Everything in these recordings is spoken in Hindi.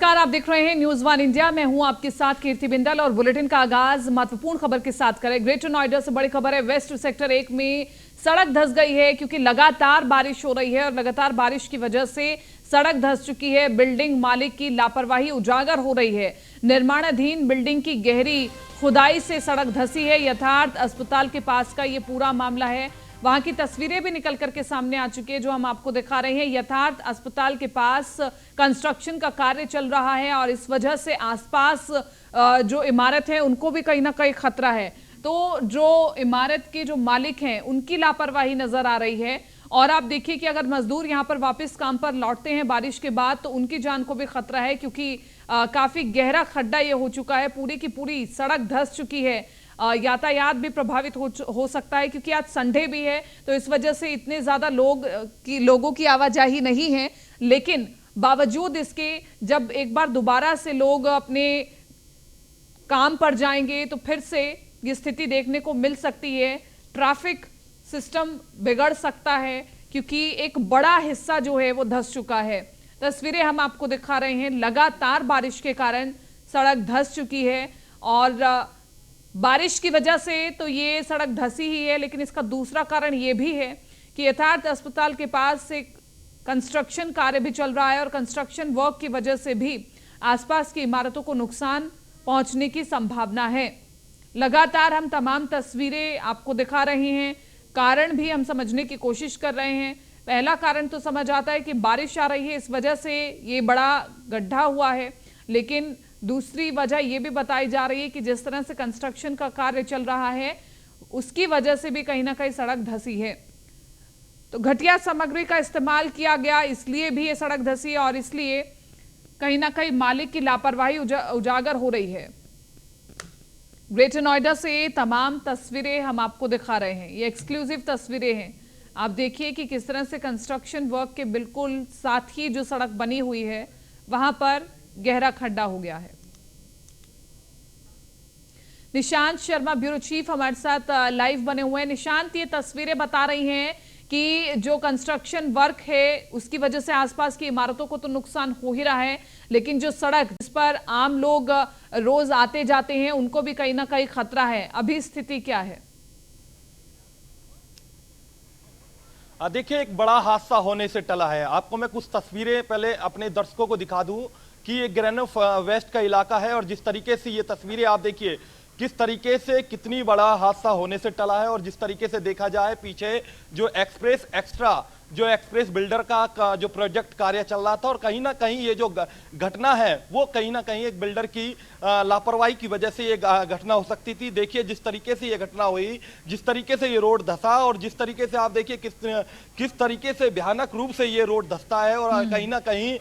नमस्कार, आप देख रहे हैं न्यूज वन इंडिया। मैं हूं आपके साथ कीर्ति बिंदल और बुलेटिन का आगाज महत्वपूर्ण खबर के साथ करें। ग्रेटर नोएडा से बड़ी खबर है। वेस्ट सेक्टर 1 में सड़क धंस गई है क्योंकि लगातार बारिश हो रही है और लगातार बारिश की वजह से सड़क धंस चुकी है। बिल्डिंग मालिक की लापरवाही उजागर हो रही है। निर्माणाधीन बिल्डिंग की गहरी खुदाई से सड़क धंसी है। यथार्थ अस्पताल के पास का ये पूरा मामला है। वहां की तस्वीरें भी निकल करके सामने आ चुकी है जो हम आपको दिखा रहे हैं। यथार्थ अस्पताल के पास कंस्ट्रक्शन का कार्य चल रहा है और इस वजह से आसपास जो इमारत है उनको भी कहीं ना कहीं खतरा है। तो जो इमारत के जो मालिक हैं उनकी लापरवाही नजर आ रही है। और आप देखिए कि अगर मजदूर यहां पर वापस काम पर लौटते हैं बारिश के बाद तो उनकी जान को भी खतरा है क्योंकि काफी गहरा खड्डा ये हो चुका है। पूरी की पूरी सड़क धंस चुकी है। यातायात भी प्रभावित हो सकता है क्योंकि आज संडे भी है तो इस वजह से इतने ज्यादा लोगों की आवाजाही नहीं है। लेकिन बावजूद इसके जब एक बार दोबारा से लोग अपने काम पर जाएंगे तो फिर से ये स्थिति देखने को मिल सकती है। ट्रैफिक सिस्टम बिगड़ सकता है क्योंकि एक बड़ा हिस्सा जो है वो धंस चुका है। तस्वीरें हम आपको दिखा रहे हैं। लगातार बारिश के कारण सड़क धंस चुकी है और बारिश की वजह से तो ये सड़क धंसी ही है, लेकिन इसका दूसरा कारण ये भी है कि यथार्थ अस्पताल के पास एक कंस्ट्रक्शन कार्य भी चल रहा है और कंस्ट्रक्शन वर्क की वजह से भी आसपास की इमारतों को नुकसान पहुंचने की संभावना है। लगातार हम तमाम तस्वीरें आपको दिखा रहे हैं। कारण भी हम समझने की कोशिश कर रहे हैं। पहला कारण तो समझ आता है कि बारिश आ रही है, इस वजह से ये बड़ा गड्ढा हुआ है, लेकिन दूसरी वजह यह भी बताई जा रही है कि जिस तरह से कंस्ट्रक्शन का कार्य चल रहा है उसकी वजह से भी कहीं ना कहीं सड़क धंसी है। तो घटिया सामग्री का इस्तेमाल किया गया इसलिए भी ये सड़क धंसी है और इसलिए कहीं ना कहीं मालिक की लापरवाही उजागर हो रही है। ग्रेटर नोएडा से तमाम तस्वीरें हम आपको दिखा रहे हैं। ये एक्सक्लूसिव तस्वीरें हैं। आप देखिए कि किस तरह से कंस्ट्रक्शन वर्क के बिल्कुल साथ ही जो सड़क बनी हुई है वहां पर गहरा खड्डा हो गया है। निशांत शर्मा ब्यूरो चीफ हमारे साथ लाइव बने हुए हैं। निशांत, ये तस्वीरें बता रही हैं कि जो कंस्ट्रक्शन वर्क है उसकी वजह से आसपास की इमारतों को तो नुकसान हो ही रहा है, लेकिन जो सड़क जिस पर आम लोग रोज आते जाते हैं उनको भी कहीं ना कहीं खतरा है। अभी स्थिति क्या है? देखिए, एक बड़ा हादसा होने से टला है। आपको मैं कुछ तस्वीरें पहले अपने दर्शकों को दिखा दूं कि ये ग्रेनोफ वेस्ट का इलाका है और जिस तरीके से ये तस्वीरें आप देखिए किस तरीके से कितनी बड़ा हादसा होने से टला है। और जिस तरीके से देखा जाए पीछे जो एक्सप्रेस एक्स्ट्रा जो एक्सप्रेस बिल्डर का जो प्रोजेक्ट कार्य चल रहा था और कहीं ना कहीं ये जो घटना है वो कहीं ना कहीं एक बिल्डर की लापरवाही की वजह से ये घटना हो सकती थी। देखिए जिस तरीके से ये घटना हुई, जिस तरीके से ये रोड धंसा और जिस तरीके से आप देखिए किस तरीके से भयानक रूप से ये रोड धंसता है और कहीं ना कहीं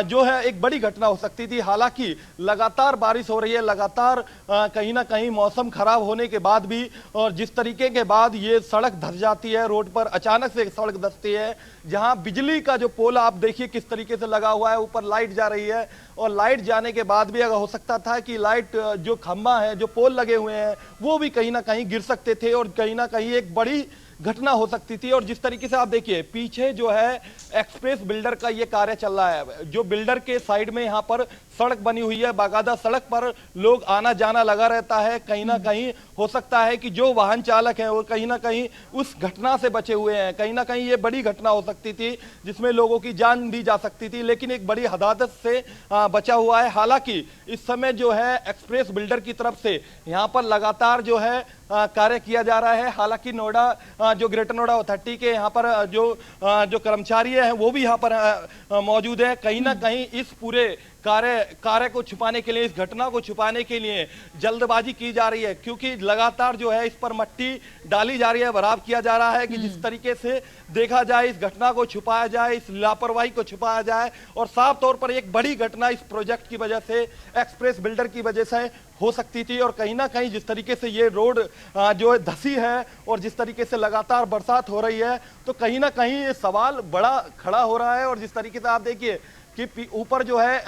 जो है एक बड़ी घटना हो सकती थी। हालांकि लगातार बारिश हो रही है, लगातार कहीं ना कहीं मौसम खराब होने के बाद भी और जिस तरीके के बाद ये सड़क धंस जाती है, रोड पर अचानक से सड़क धंसती है जहां बिजली का जो पोल आप देखिए किस तरीके से लगा हुआ है, ऊपर लाइट जा रही है और लाइट जाने के बाद भी अगर हो सकता था कि लाइट जो खंभा है, जो पोल लगे हुए हैं वो भी कहीं ना कहीं गिर सकते थे और कहीं ना कहीं एक बड़ी घटना हो सकती थी। और जिस तरीके से आप देखिए पीछे जो है एक्सप्रेस बिल्डर का ये कार्य चल रहा है, जो बिल्डर के साइड में यहाँ पर सड़क बनी हुई है, बाकायदा सड़क पर लोग आना जाना लगा रहता है। कहीं ना कहीं हो सकता है कि जो वाहन चालक है वो कहीं ना कहीं उस घटना से बचे हुए हैं। कहीं ना कहीं ये बड़ी घटना हो सकती थी जिसमें लोगों की जान भी जा सकती थी, लेकिन एक बड़ी हदादत से बचा हुआ है। हालांकि इस समय जो है एक्सप्रेस बिल्डर की तरफ से यहाँ पर लगातार जो है कार्य किया जा रहा है। हालांकि नोएडा जो ग्रेटर नोएडा अथॉरिटी के यहाँ पर जो कर्मचारी हैं वो भी यहाँ पर मौजूद है। कहीं ना कहीं इस पूरे कार्य को छुपाने के लिए, इस घटना को छुपाने के लिए जल्दबाजी की जा रही है क्योंकि लगातार जो है इस पर मट्टी डाली जा रही है, भराव किया जा रहा है कि जिस तरीके से देखा जाए इस घटना को छुपाया जाए, इस लापरवाही को छुपाया जाए। और साफ तौर पर एक बड़ी घटना इस प्रोजेक्ट की वजह से, एक्सप्रेस बिल्डर की वजह से हो सकती थी। और कहीं ना कहीं जिस तरीके से ये रोड जो धंसी है और जिस तरीके से लगातार बरसात हो रही है तो कहीं ना कहीं ये सवाल बड़ा खड़ा हो रहा है। और जिस तरीके से आप देखिए कि ऊपर जो है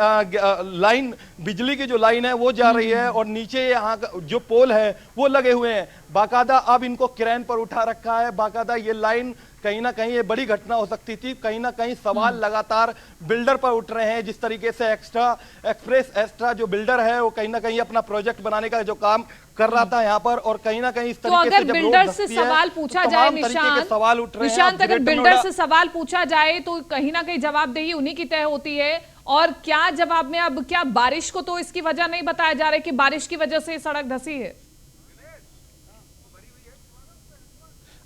लाइन, बिजली की जो लाइन है वो जा रही है और नीचे यहाँ जो पोल है वो लगे हुए हैं। बाकायदा अब इनको क्रेन पर उठा रखा है, बाकायदा ये लाइन कहीं ना कहीं ये बड़ी घटना हो सकती थी। कहीं ना कहीं सवाल लगातार बिल्डर पर उठ रहे हैं। जिस तरीके से एक्सप्रेस एक्स्ट्रा जो बिल्डर है वो कहीं ना कहीं अपना प्रोजेक्ट बनाने का जो काम कर रहा था यहाँ पर, और कहीं ना कहीं इस तो तरीके अगर से जब बिल्डर से सवाल पूछा जाए, सवाल उठ रहे हैं। निशांत, अगर बिल्डर से सवाल पूछा जाए तो कहीं ना कहीं जवाबदेही उन्हीं की तय होती है, और क्या जवाब में अब क्या बारिश को तो इसकी वजह नहीं बताया जा रहा है कि बारिश की वजह से सड़क धंसी है?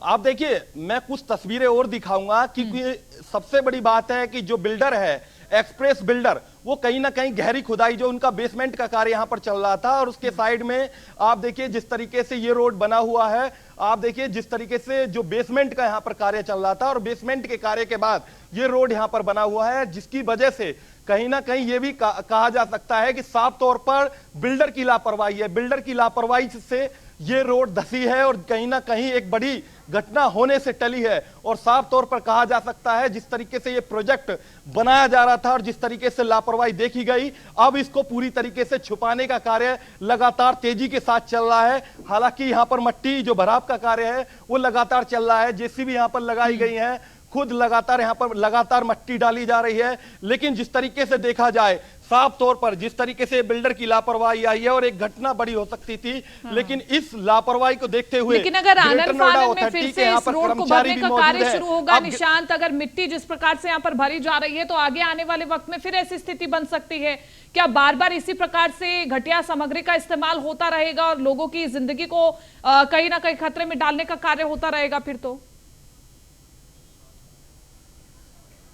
आप देखिए, मैं कुछ तस्वीरें और दिखाऊंगा क्योंकि सबसे बड़ी बात है कि जो बिल्डर है एक्सप्रेस बिल्डर, वो कहीं ना कहीं गहरी खुदाई, जो उनका बेसमेंट का कार्य यहां पर चल रहा था, और उसके साइड में आप देखिए जिस तरीके से ये रोड बना हुआ है, आप देखिए जिस तरीके से जो बेसमेंट का यहां पर कार्य चल रहा था, और बेसमेंट के कार्य के बाद ये रोड यहां पर बना हुआ है, जिसकी वजह से कहीं ना कहीं ये भी कहा जा सकता है कि साफ तौर पर बिल्डर की लापरवाही है। बिल्डर की लापरवाही से ये रोड धंसी है और कहीं ना कहीं एक बड़ी घटना होने से टली है। और साफ तौर पर कहा जा सकता है जिस तरीके से ये प्रोजेक्ट बनाया जा रहा था और जिस तरीके से लापरवाही देखी गई, अब इसको पूरी तरीके से छुपाने का कार्य लगातार तेजी के साथ चल रहा है। हालांकि यहां पर मट्टी जो भराव का कार्य है वो लगातार चल रहा है, जेसीबी यहां पर लगाई गई है, खुद लगातार यहां पर लगातार मट्टी डाली जा रही है। लेकिन जिस तरीके से देखा जाए, साफ तौर पर जिस तरीके से बिल्डर की लापरवाही आई है और एक घटना बड़ी हो सकती थी, लेकिन इस लापरवाही को देखते हुए, लेकिन अगर आंगन फानन में फिर से इस रोड को भरने का कार्य शुरू होगा, निशांत, अगर मिट्टी जिस प्रकार से यहाँ पर भरी जा रही है तो आगे आने वाले वक्त में फिर ऐसी स्थिति बन सकती है क्या? बार बार इसी प्रकार से घटिया सामग्री का इस्तेमाल होता रहेगा और लोगों की जिंदगी को कहीं ना कहीं खतरे में डालने का कार्य होता रहेगा फिर तो?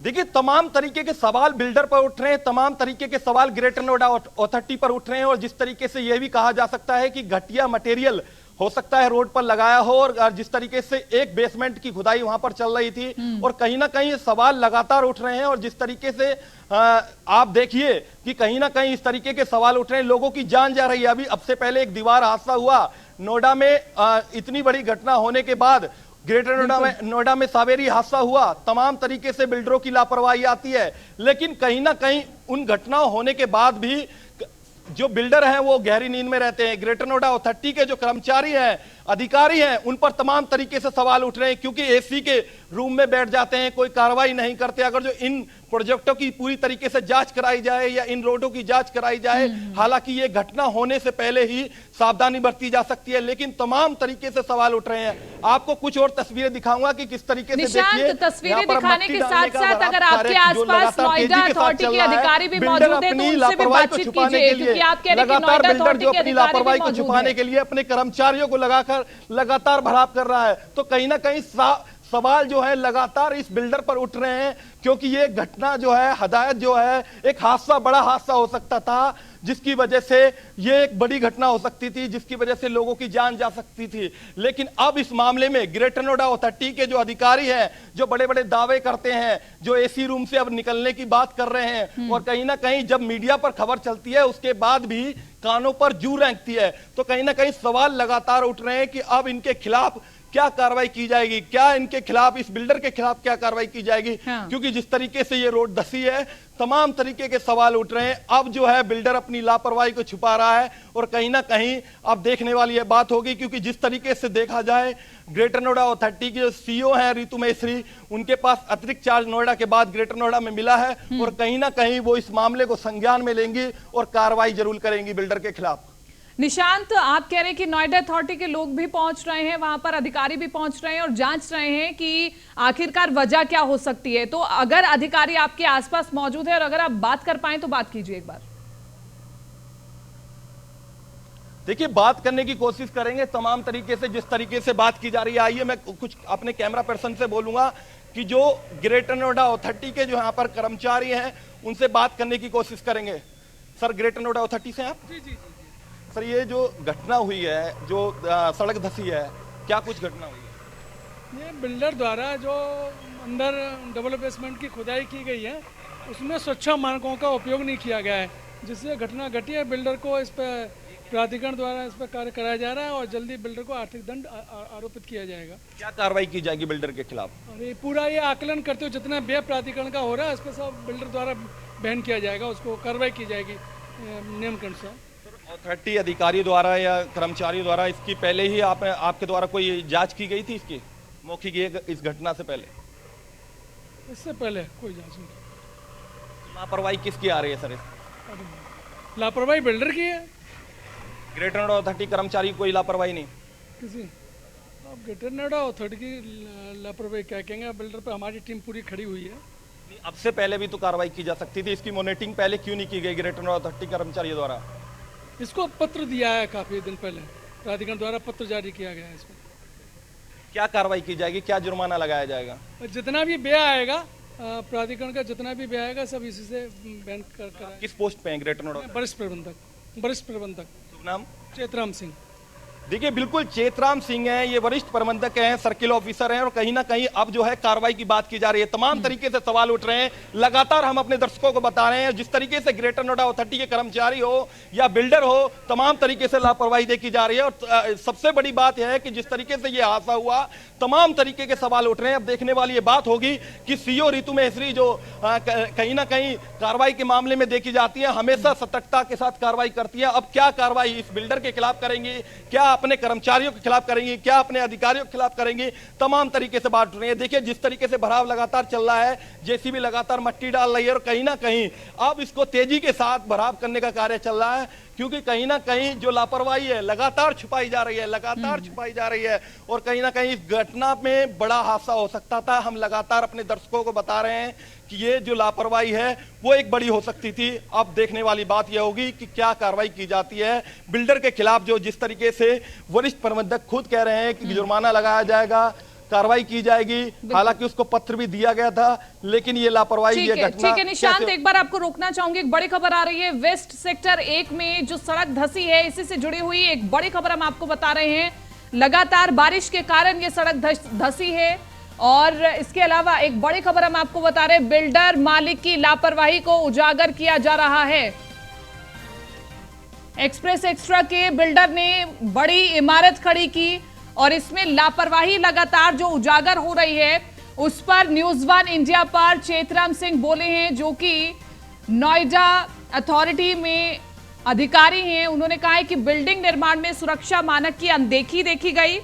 देखिए, तमाम तरीके के सवाल बिल्डर पर उठ रहे हैं, तमाम तरीके के सवाल ग्रेटर नोएडा अथॉरिटी पर उठ रहे हैं, और जिस तरीके से यह भी कहा जा सकता है कि घटिया मटेरियल हो सकता है रोड पर लगाया हो, और जिस तरीके से एक बेसमेंट की खुदाई वहां पर चल रही थी, और कहीं ना कहीं सवाल लगातार उठ रहे हैं। और जिस तरीके से आप देखिए कि कहीं ना कहीं इस तरीके के सवाल उठ रहे हैं, लोगों की जान जा रही है। अभी अब से पहले एक दीवार हादसा हुआ नोएडा में, इतनी बड़ी घटना होने के बाद ग्रेटर नोएडा में सावेरी हादसा हुआ, तमाम तरीके से बिल्डरों की लापरवाही आती है। लेकिन कहीं ना कहीं उन घटनाओं होने के बाद भी जो बिल्डर हैं वो गहरी नींद में रहते हैं। ग्रेटर नोएडा अथॉरिटी के जो कर्मचारी हैं, अधिकारी हैं, उन पर तमाम तरीके से सवाल उठ रहे हैं, क्योंकि एसी के रूम में बैठ जाते हैं, कोई कार्रवाई नहीं करते। अगर जो इन प्रोजेक्टों की पूरी तरीके से जांच कराई जाए या इन रोडों की जांच कराई जाए, हालांकि ये घटना होने से पहले ही सावधानी बरती जा सकती है, लेकिन तमाम तरीके से सवाल उठ रहे हैं। आपको कुछ और तस्वीरें दिखाऊंगा कि किस तरीके से, देखिए, तस्वीरें दिखाने के साथ साथ अगर आपके आसपास नोएडा अथॉरिटी के अधिकारी भी मौजूद हैं तो उनसे भी बातचीत कीजिए, क्योंकि आप कह रहे हैं कि नोएडा अथॉरिटी के अपनी लापरवाही को छुपाने के लिए अपने कर्मचारियों को लगाकर लगातार भराव कर रहा है। तो कहीं ना कहीं सवाल जो है लगातार इस बिल्डर पर उठ रहे हैं, क्योंकि ये घटना जो है, हदायत जो है, एक हादसा, बड़ा हादसा हो सकता था, जिसकी वजह से ये एक बड़ी घटना हो सकती थी, जिसकी वजह से लोगों की जान जा सकती थी। लेकिन अब इस मामले में ग्रेटर नोएडा अथॉरिटी के जो अधिकारी हैं, जो बड़े बड़े दावे करते हैं, जो एसी रूम से अब निकलने की बात कर रहे हैं, और कहीं ना कहीं जब मीडिया पर खबर चलती है उसके बाद भी कानों पर जू रेंगती है, तो कहीं ना कहीं सवाल लगातार उठ रहे हैं कि अब इनके खिलाफ क्या कार्रवाई की जाएगी, क्या इनके खिलाफ, इस बिल्डर के खिलाफ क्या कार्रवाई की जाएगी। क्योंकि जिस तरीके से ये रोड धंसी है, तमाम तरीके के सवाल उठ रहे हैं। अब जो है बिल्डर अपनी लापरवाही को छुपा रहा है, और कहीं ना कहीं अब देखने वाली यह बात होगी, क्योंकि जिस तरीके से देखा जाए, ग्रेटर नोएडा अथॉरिटी के जो सीईओ हैं रितु महेश्वरी, उनके पास अतिरिक्त चार्ज नोएडा के बाद ग्रेटर नोएडा में मिला है, और कहीं ना कहीं वो इस मामले को संज्ञान में लेंगी और कार्रवाई जरूर करेंगी बिल्डर के खिलाफ। निशांत, आप कह रहे हैं कि नोएडा अथॉरिटी के लोग भी पहुंच रहे हैं, वहां पर अधिकारी भी पहुंच रहे हैं और जांच रहे हैं कि आखिरकार वजह क्या हो सकती है। तो अगर अधिकारी आपके आसपास मौजूद है और अगर आप बात कर पाए तो बात कीजिए एक बार। देखिए, बात करने की कोशिश करेंगे तमाम तरीके से, जिस तरीके से बात की जा रही है। आइए मैं कुछ अपने कैमरा पर्सन से बोलूंगा कि जो ग्रेटर नोएडा अथॉरिटी के जो यहाँ पर कर्मचारी हैं उनसे बात करने की कोशिश करेंगे। सर, ग्रेटर नोएडा अथॉरिटी से आप? जी। सर, ये जो घटना हुई है, जो सड़क धंसी है, क्या कुछ घटना हुई है? ये बिल्डर द्वारा जो अंदर डबल बेसमेंट की खुदाई की गई है, उसमें सुरक्षा मानकों का उपयोग नहीं किया गया है, जिससे घटना घटी है। बिल्डर को इस पर प्राधिकरण द्वारा इस पर कार्य कराया जा रहा है और जल्दी बिल्डर को आर्थिक दंड आरोपित किया जाएगा। क्या कार्रवाई की जाएगी बिल्डर के खिलाफ? और ये पूरा ये आकलन करते हुए जितना व्यय प्राधिकरण का हो रहा है, इस पर सब बिल्डर द्वारा बहन किया जाएगा, उसको कार्रवाई की जाएगी नियम के अनुसार। अथॉरिटी अधिकारी द्वारा या कर्मचारी द्वारा इसकी पहले ही आपके द्वारा कोई जांच की गई थी इसकी मौखिक ये इस घटना से पहले इससे पहले कोई जांच नहीं। लापरवाही किसकी आ रही है सर? लापरवाही बिल्डर की है। ग्रेटर नोएडा अथॉरिटी कर्मचारी कोई लापरवाही नहीं? किसी अब ग्रेटर नोएडा अथॉरिटी की लापरवाही क्या कहेंगे, बिल्डर पे हमारी टीम पूरी खड़ी हुई है। नहीं, अब से पहले भी तो कार्रवाई की जा सकती थी, इसकी मॉनिटरिंग पहले क्यों नहीं की गई ग्रेटर नोएडा अथॉरिटी कर्मचारियों द्वारा? इसको पत्र दिया है काफ़ी दिन पहले, प्राधिकरण द्वारा पत्र जारी किया गया है। इसमें क्या कार्रवाई की जाएगी, क्या जुर्माना लगाया जाएगा? जितना भी व्यय आएगा प्राधिकरण का, जितना भी व्यय आएगा सब इसी से बैन कर किस पोस्ट पे हैं ग्रेटर नोएडा? वरिष्ठ प्रबंधक। शुभ नाम? चेतराम सिंह। देखिए बिल्कुल चेतराम सिंह हैं, ये वरिष्ठ प्रबंधक हैं, सर्किल ऑफिसर हैं और कहीं ना कहीं अब जो है कार्रवाई की बात की जा रही है। तमाम तरीके से सवाल उठ रहे हैं, लगातार हम अपने दर्शकों को बता रहे हैं जिस तरीके से ग्रेटर नोएडा अथॉरिटी के कर्मचारी हो या बिल्डर हो, तमाम तरीके से लापरवाही देखी जा रही है। और सबसे बड़ी बात यह है कि जिस तरीके से ये हादसा हुआ, तमाम तरीके के सवाल उठ रहे हैं। अब देखने वाली ये बात होगी कि सीओ ऋतु महेश्वरी जो कहीं ना कहीं कार्रवाई के मामले में देखी जाती है, हमेशा सतर्कता के साथ कार्रवाई करती है। अब क्या कार्रवाई इस बिल्डर के खिलाफ करेंगी, क्या अपने कर्मचारियों के खिलाफ करेंगी, क्या अपने अधिकारियों के खिलाफ करेंगी, तमाम तरीके से बात उठ रही है। देखिए जिस तरीके से भराव लगातार चल रहा है, जेसीबी लगातार मट्टी डाल रही है और कहीं ना कहीं अब इसको तेजी के साथ भराव करने का कार्य चल रहा है, क्योंकि कहीं ना कहीं जो लापरवाही है लगातार छुपाई जा रही है, लगातार छुपाई जा रही है और कहीं ना कहीं इस घटना में बड़ा हादसा हो सकता था। हम लगातार अपने दर्शकों को बता रहे हैं कि ये जो लापरवाही है वो एक बड़ी हो सकती थी। अब देखने वाली बात यह होगी कि क्या कार्रवाई की जाती है बिल्डर के खिलाफ, जो जिस तरीके से वरिष्ठ प्रबंधक खुद कह रहे हैं कि जुर्माना लगाया जाएगा, कार्रवाई की जाएगी। हालांकि उसको पत्र भी दिया गया था, लेकिन ये लापरवाही, ये घटना। ठीक है निशांत, एक बार आपको रोकना चाहूंगी। एक बड़ी खबर आ रही है, वेस्ट सेक्टर 1 में जो सड़क धंसी है, इसी से जुड़ी हुई एक बड़ी खबर हम आपको बता रहे हैं। लगातार बारिश के कारण ये सड़क धंसी है और इसके अलावा एक बड़ी खबर हम आपको बता रहे हैं, बिल्डर मालिक की लापरवाही को उजागर किया जा रहा है। एक्सप्रेस एक्स्ट्रा के बिल्डर ने बड़ी इमारत खड़ी की और इसमें लापरवाही लगातार जो उजागर हो रही है, उस पर न्यूज़ वन इंडिया पर चेतराम सिंह बोले हैं, जो कि नोएडा अथॉरिटी में अधिकारी हैं। उन्होंने कहा है कि बिल्डिंग निर्माण में सुरक्षा मानक की अनदेखी देखी गई,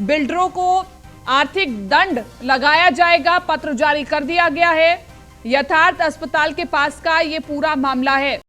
बिल्डरों को आर्थिक दंड लगाया जाएगा, पत्र जारी कर दिया गया है। यथार्थ अस्पताल के पास का ये पूरा मामला है।